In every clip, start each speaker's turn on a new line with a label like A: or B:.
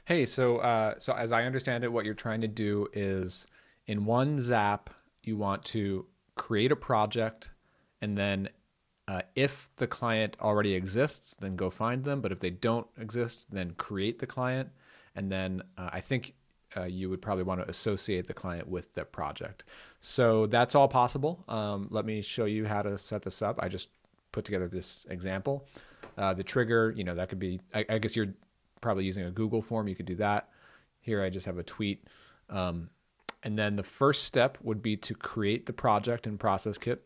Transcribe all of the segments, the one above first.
A: Hey, so as I understand it, what you're trying to do is in one Zap, you want to create a project, and then if the client already exists, then go find them. But if they don't exist, then create the client, and then I think you would probably want to associate the client with the project. So that's all possible. Let me show you how to set this up. I just put together this example. The trigger, that could be. I guess you're probably using a Google form. You could do that. Here, I just have a tweet. And then the first step would be to create the project in ProcessKit.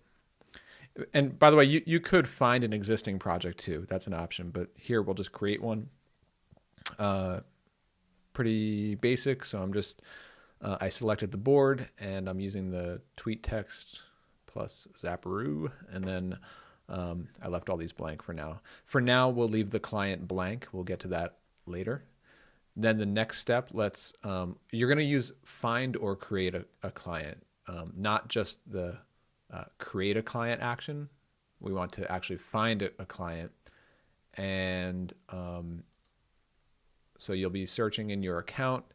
A: And by the way, you could find an existing project too. That's an option. But here, we'll just create one. Uh, Pretty basic. So I selected the board and I'm using the tweet text plus Zapier. And then I left all these blank for now. For now, we'll leave the client blank. We'll get to that later. Then the next step, you're going to use find or create a client, not just the create a client action. We want to actually find a client. And so you'll be searching in your account.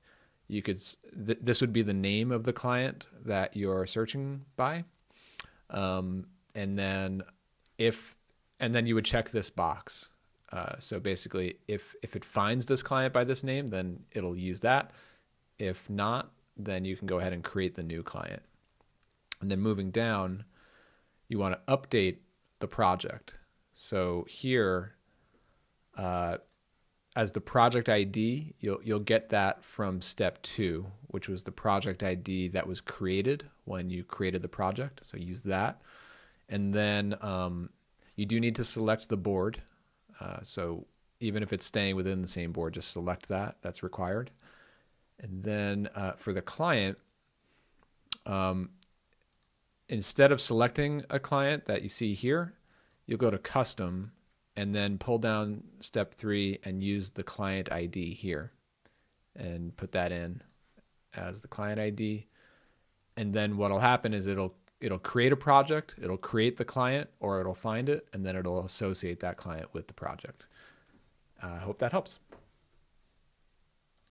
A: You could, this would be the name of the client that you're searching by. And then and then you would check this box. So basically, if it finds this client by this name, then it'll use that. If not, then you can go ahead and create the new client. And then moving down, you want to update the project. So here, as the project ID, you'll get that from step 2, which was the project ID that was created when you created the project. So use that. And then you do need to select the board. So even if it's staying within the same board, just select that. That's required. And then for the client, instead of selecting a client that you see here, you'll go to custom and then pull down step 3 and use the client ID here and put that in as the client ID. And then what'll happen is it'll create a project, it'll create the client, or it'll find it, and then it'll associate that client with the project. I hope that helps.